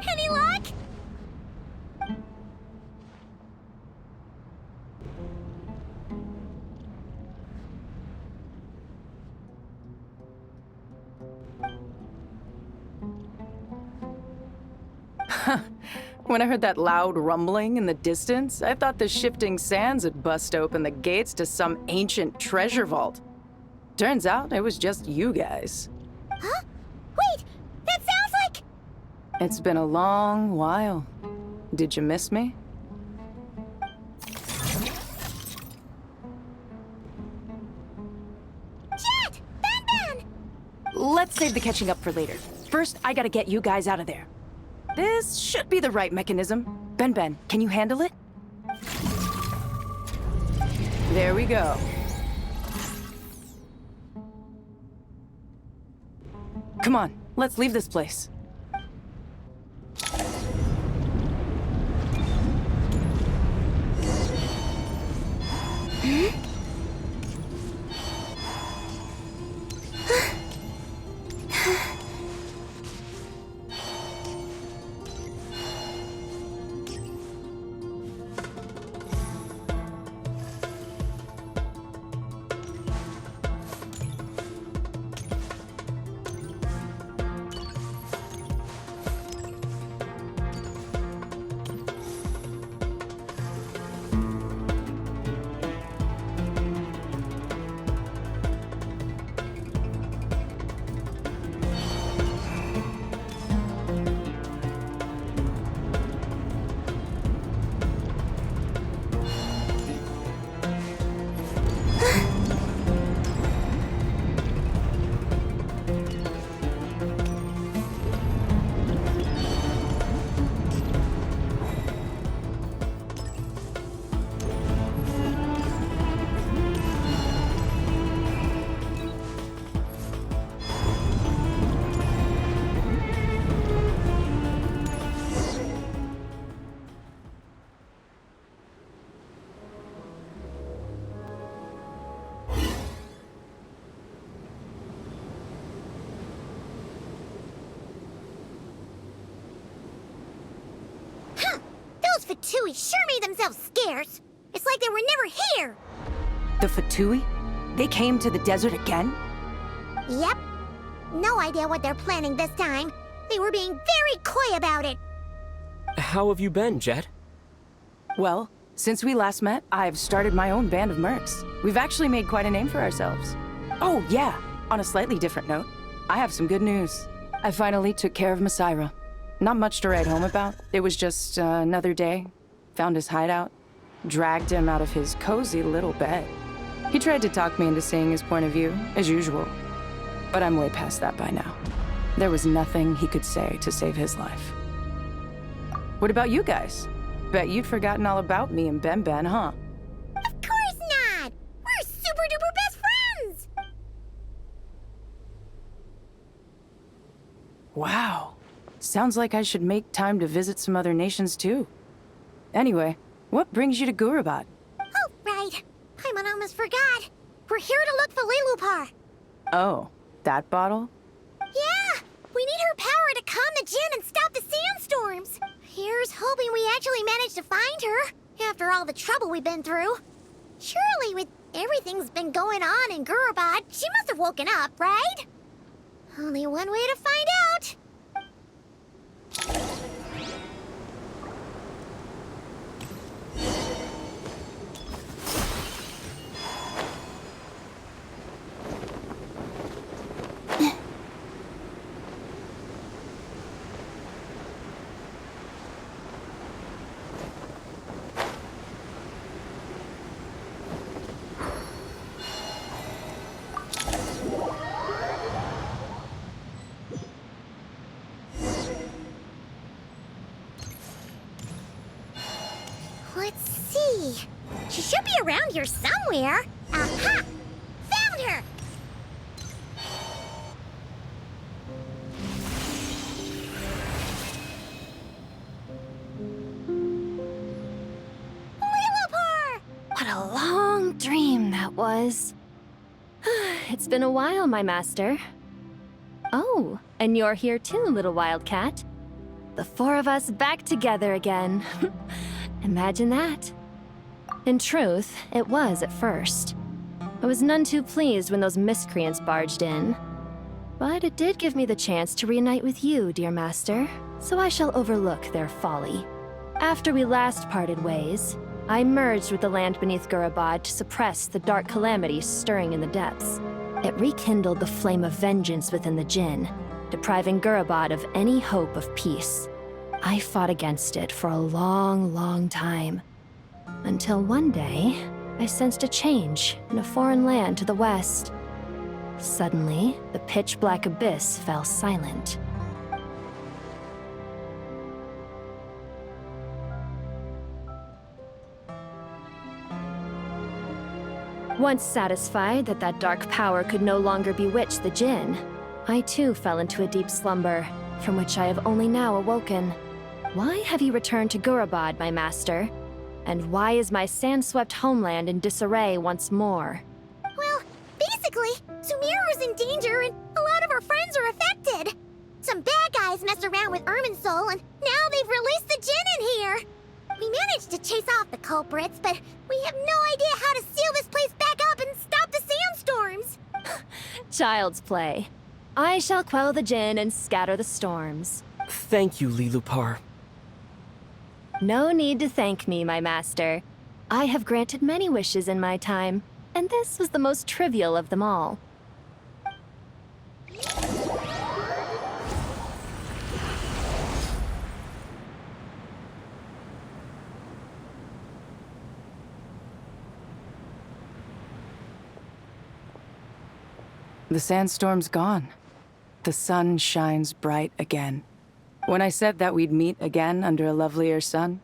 Any luck? When I heard that loud rumbling in the distance, I thought the shifting sands had bust open the gates to some ancient treasure vault. Turns out it was just you guys. Huh? Wait, that sounds like... It's been a long while. Did you miss me? Jet! Ben! Let's save the catching up for later. First, I gotta get you guys out of there. This should be the right mechanism. Ben, can you handle it? There we go. Come on, let's leave this place. Those Fatui sure made themselves scarce. It's like they were never here. The Fatui? They came to the desert again? Yep. No idea what they're planning this time. They were being very coy about it. How have you been, Jet? Well, since we last met, I've started my own band of mercs. We've actually made quite a name for ourselves. Oh, yeah. On a slightly different note, I have some good news. I finally took care of Messiah. Not much to write home about. It was just another day. Found his hideout. Dragged him out of his cozy little bed. He tried to talk me into seeing his point of view, as usual. But I'm way past that by now. There was nothing he could say to save his life. What about you guys? Bet you've forgotten all about me and Ben, huh? Of course not! We're super duper best friends! Wow. Sounds like I should make time to visit some other nations too. Anyway, what brings you to Gurabat? Oh, right. Paimon almost forgot. We're here to look for Lilupar. Oh, that bottle? Yeah! We need her power to calm the Jinn and stop the sandstorms. Here's hoping we actually manage to find her, after all the trouble we've been through. Surely, with everything's been going on in Gurabat, she must have woken up, right? Only one way to find out. Let's see. She should be around here somewhere. Aha! Found her! that was. It's been a while, my master. Oh, and you're here too, little wildcat. The four of us back together again. Imagine that. In truth, it was at first. I was none too pleased when those miscreants barged in. But it did give me the chance to reunite with you, dear master, so I shall overlook their folly. After we last parted ways, I merged with the land beneath Gurabad to suppress the dark calamities stirring in the depths. It rekindled the flame of vengeance within the Jinn, depriving Gurabad of any hope of peace. I fought against it for a long, long time. Until one day, I sensed a change in a foreign land to the west. Suddenly, the pitch-black abyss fell silent. Once satisfied that that dark power could no longer bewitch the Jinn, I too fell into a deep slumber, from which I have only now awoken. Why have you returned to Gurabad, my master? And why is my sand-swept homeland in disarray once more? Well, basically, Sumira is in danger and a lot of our friends are affected. Some bad guys messed around with Irminsul and now they've released the Jinn in here. We managed to chase off the culprits, but we have no idea how to seal this place back up and stop the sandstorms. Child's play. I shall quell the Jinn and scatter the storms. Thank you, Lilupar. No need to thank me, my master. I have granted many wishes in my time, and this was the most trivial of them all. The sandstorm's gone. The sun shines bright again. When I said that we'd meet again under a lovelier sun,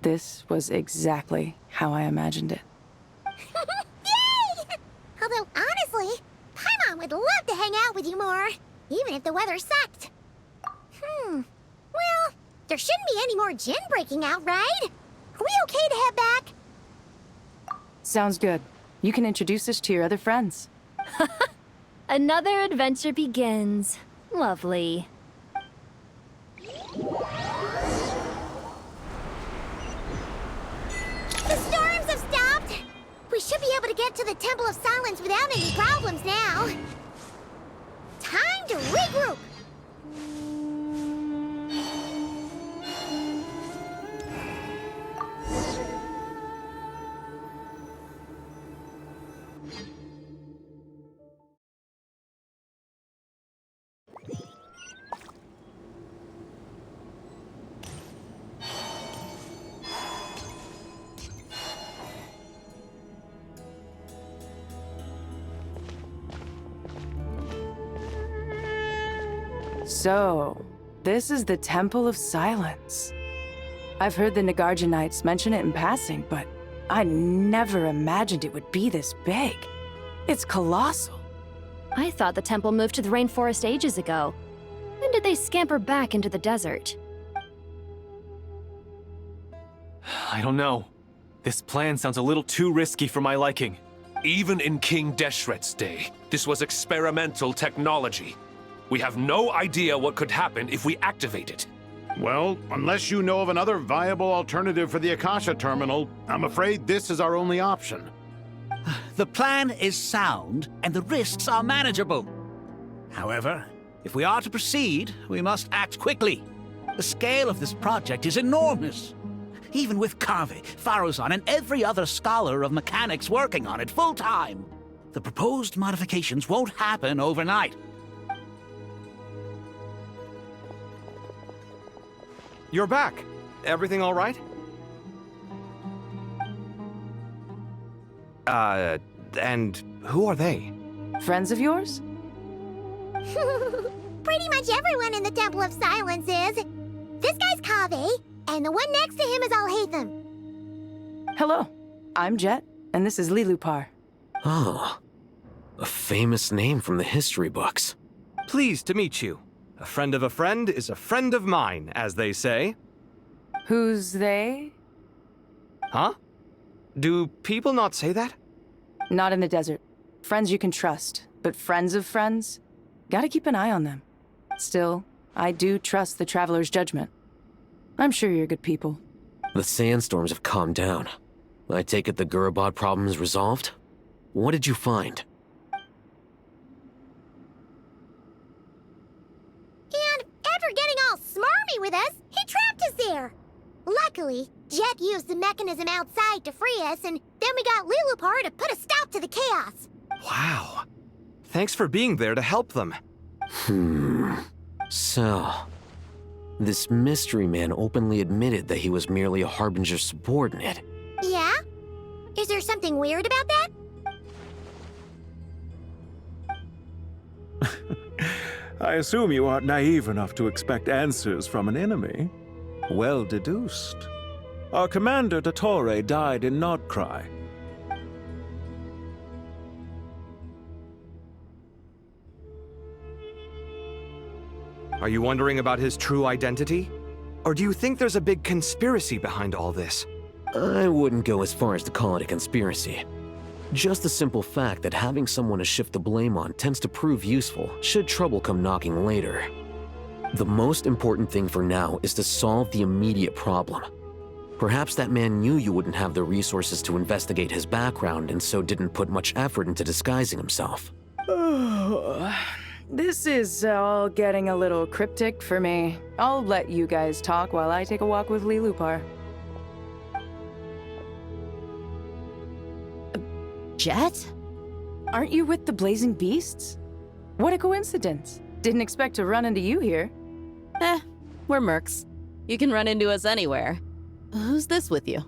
this was exactly how I imagined it. Yay! Although, honestly, Paimon would love to hang out with you more, even if the weather sucked. Well, there shouldn't be any more Jinn breaking out, right? Are we okay to head back? Sounds good. You can introduce us to your other friends. Another adventure begins. Lovely. The storms have stopped! We should be able to get to the Temple of Silence without any problems now. Time to regroup! So, this is the Temple of Silence. I've heard the Nagarjanites mention it in passing, but I never imagined it would be this big. It's colossal. I thought the temple moved to the rainforest ages ago. When did they scamper back into the desert? I don't know. This plan sounds a little too risky for my liking. Even in King Deshret's day, this was experimental technology. We have no idea what could happen if we activate it. Well, unless you know of another viable alternative for the Akasha terminal, I'm afraid this is our only option. The plan is sound, and the risks are manageable. However, if we are to proceed, we must act quickly. The scale of this project is enormous. Even with Kaveh, Faruzan, and every other scholar of mechanics working on it full-time, the proposed modifications won't happen overnight. You're back. Everything all right? And who are they? Friends of yours? Pretty much everyone in the Temple of Silence is. This guy's Kaveh, and the one next to him is Alhaitham. Hello, I'm Jet, and this is Lilupar. Oh, a famous name from the history books. Pleased to meet you. A friend of a friend is a friend of mine, as they say. Who's they? Huh? Do people not say that? Not in the desert. Friends you can trust, but friends of friends? Gotta keep an eye on them. Still, I do trust the Traveler's judgment. I'm sure you're good people. The sandstorms have calmed down. I take it the Gurabod problem is resolved? What did you find? And after getting all smarmy with us, he trapped us there. Luckily, Jet used the mechanism outside to free us, and then we got Lilupar to put a stop to the chaos. Wow. Thanks for being there to help them. So, this mystery man openly admitted that he was merely a Harbinger subordinate. Yeah? Is there something weird about that? I assume you aren't naive enough to expect answers from an enemy. Well deduced. Our commander, Dottore, died in Nordcry. Are you wondering about his true identity? Or do you think there's a big conspiracy behind all this? I wouldn't go as far as to call it a conspiracy. Just the simple fact that having someone to shift the blame on tends to prove useful should trouble come knocking later. The most important thing for now is to solve the immediate problem. Perhaps that man knew you wouldn't have the resources to investigate his background and so didn't put much effort into disguising himself. This is all getting a little cryptic for me. I'll let you guys talk while I take a walk with Lilupar. Jet? Aren't you with the Blazing Beasts? What a coincidence. Didn't expect to run into you here. We're mercs. You can run into us anywhere. Who's this with you?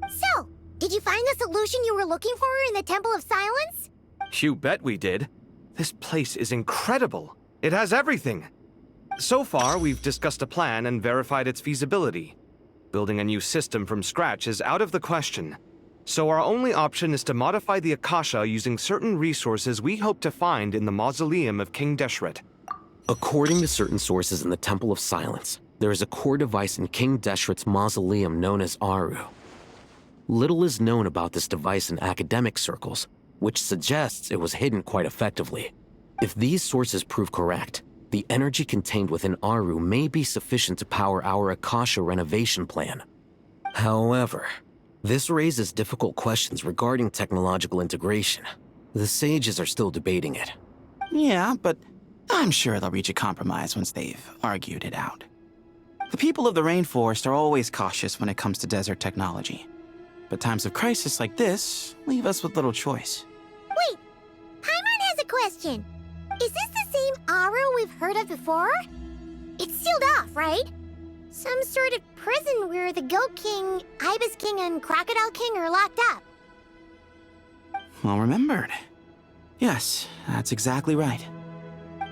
So, did you find the solution you were looking for in the Temple of Silence? You bet we did. This place is incredible. It has everything. So far, we've discussed a plan and verified its feasibility. Building a new system from scratch is out of the question. So our only option is to modify the Akasha using certain resources we hope to find in the mausoleum of King Deshret. According to certain sources in the Temple of Silence, there is a core device in King Deshret's mausoleum known as Aru. Little is known about this device in academic circles, which suggests it was hidden quite effectively. If these sources prove correct, the energy contained within Aru may be sufficient to power our Akasha renovation plan. However, this raises difficult questions regarding technological integration. The sages are still debating it. Yeah, but I'm sure they'll reach a compromise once they've argued it out. The people of the rainforest are always cautious when it comes to desert technology. But times of crisis like this leave us with little choice. Wait, Paimon has a question. Is this the same Aru we've heard of before? It's sealed off, right? Some sort of prison where the Goat King, Ibis King, and Crocodile King are locked up. Well remembered. Yes, that's exactly right.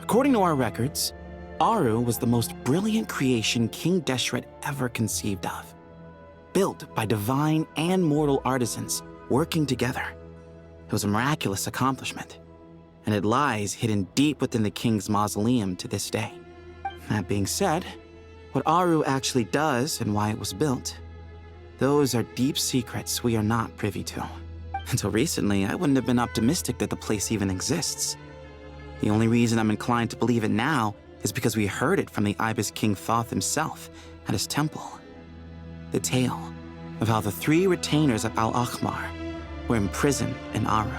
According to our records, Aru was the most brilliant creation King Deshret ever conceived of. Built by divine and mortal artisans working together. It was a miraculous accomplishment, and it lies hidden deep within the king's mausoleum to this day. That being said, what Aru actually does and why it was built, those are deep secrets we are not privy to. Until recently, I wouldn't have been optimistic that the place even exists. The only reason I'm inclined to believe it now is because we heard it from the Ibis King Thoth himself at his temple. The tale of how the 3 retainers of Al-Akhmar were imprisoned in Aru.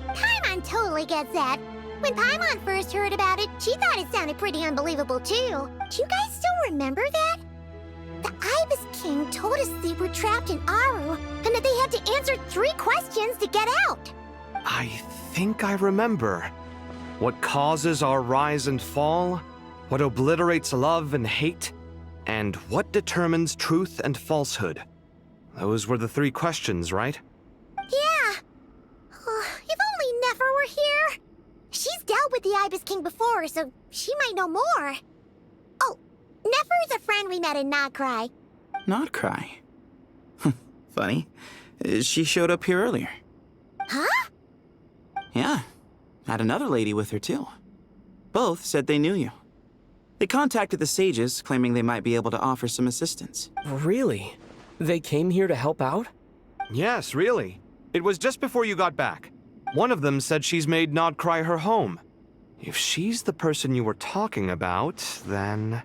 Paimon totally gets that. When Paimon first heard about it, she thought it sounded pretty unbelievable too. Do you guys still remember that? The Ibis King told us they were trapped in Aru and that they had to answer 3 questions to get out. I think I remember. What causes our rise and fall? What obliterates love and hate? And what determines truth and falsehood? Those were the 3 questions, right? Yeah. If only Nefer were here. She's dealt with the Ibis King before, so she might know more. Oh, Nefer is a friend we met in Nordcry. Nordcry? Funny. She showed up here earlier. Huh? Yeah. Had another lady with her, too. Both said they knew you. They contacted the sages, claiming they might be able to offer some assistance. Really? They came here to help out? Yes, really. It was just before you got back. One of them said she's made Nod cry her home. If she's the person you were talking about, then...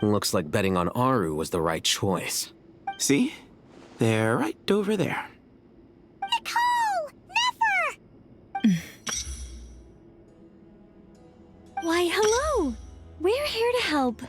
Looks like betting on Aru was the right choice. See? They're right over there. Nicole! Never! Why, hello! We're here to help.